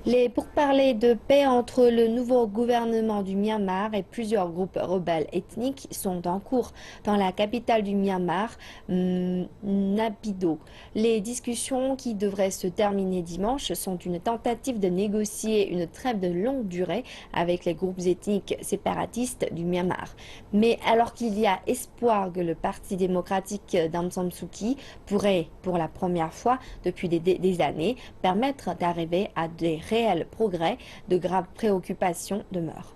Les pourparlers de paix entre le nouveau gouvernement du Myanmar et plusieurs groupes rebelles ethniques sont en cours dans la capitale du Myanmar, Naypyidaw. Les discussions qui devraient se terminer dimanche sont une tentative de négocier une trêve de longue durée avec les groupes ethniques séparatistes du Myanmar. Mais alors qu'il y a espoir que le Parti démocratique d'Aung San Suu Kyi pourrait, pour la première fois depuis des années, permettre d'arriver à des réels progrès, de graves préoccupations demeurent.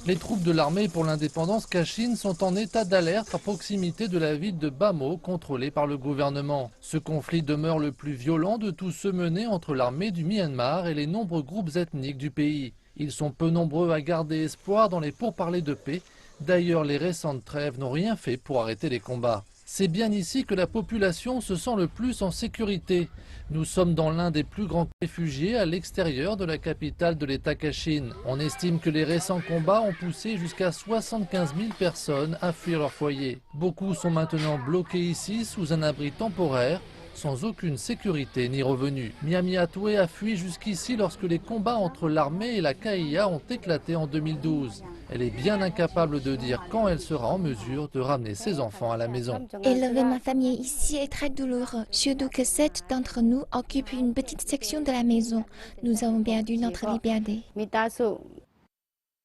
Les troupes de l'armée pour l'indépendance Kachin sont en état d'alerte à proximité de la ville de Bamo, contrôlée par le gouvernement. Ce conflit demeure le plus violent de tous ceux menés entre l'armée du Myanmar et les nombreux groupes ethniques du pays. Ils sont peu nombreux à garder espoir dans les pourparlers de paix. D'ailleurs, les récentes trêves n'ont rien fait pour arrêter les combats. C'est bien ici que la population se sent le plus en sécurité. Nous sommes dans l'un des plus grands réfugiés à l'extérieur de la capitale de l'État Kachin. On estime que les récents combats ont poussé jusqu'à 75 000 personnes à fuir leur foyer. Beaucoup sont maintenant bloqués ici sous un abri temporaire, sans aucune sécurité ni revenu. Miami Atoué a fui jusqu'ici lorsque les combats entre l'armée et la KIA ont éclaté en 2012. Elle est bien incapable de dire quand elle sera en mesure de ramener ses enfants à la maison. Élever ma famille ici est très douloureux, surtout que 7 d'entre nous occupent une petite section de la maison. Nous avons perdu notre liberté.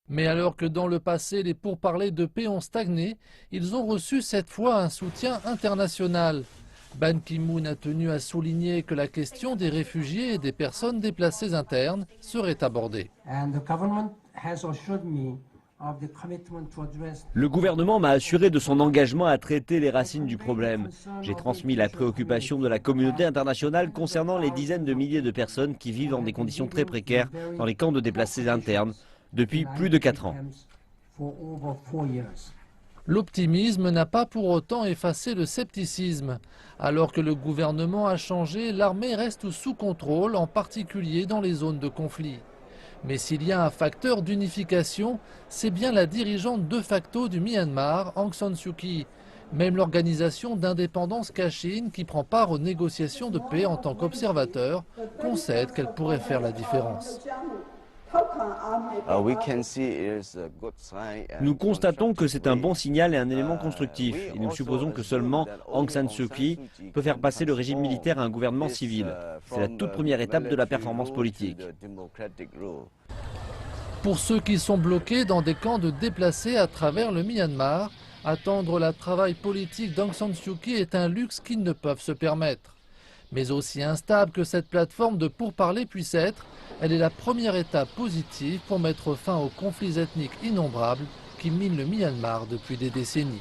Mais alors que dans le passé, les pourparlers de paix ont stagné, ils ont reçu cette fois un soutien international. Ban Ki-moon a tenu à souligner que la question des réfugiés et des personnes déplacées internes serait abordée. Le gouvernement m'a assuré de son engagement à traiter les racines du problème. J'ai transmis la préoccupation de la communauté internationale concernant les dizaines de milliers de personnes qui vivent dans des conditions très précaires dans les camps de déplacés internes depuis plus de 4 ans. L'optimisme n'a pas pour autant effacé le scepticisme. Alors que le gouvernement a changé, l'armée reste sous contrôle, en particulier dans les zones de conflit. Mais s'il y a un facteur d'unification, c'est bien la dirigeante de facto du Myanmar, Aung San Suu Kyi. Même l'organisation d'indépendance Kachin, qui prend part aux négociations de paix en tant qu'observateur, concède qu'elle pourrait faire la différence. Nous constatons que c'est un bon signal et un élément constructif. Et nous supposons que seulement Aung San Suu Kyi peut faire passer le régime militaire à un gouvernement civil. C'est la toute première étape de la performance politique. Pour ceux qui sont bloqués dans des camps de déplacés à travers le Myanmar, attendre le travail politique d'Aung San Suu Kyi est un luxe qu'ils ne peuvent se permettre. Mais aussi instable que cette plateforme de pourparlers puisse être, elle est la première étape positive pour mettre fin aux conflits ethniques innombrables qui minent le Myanmar depuis des décennies.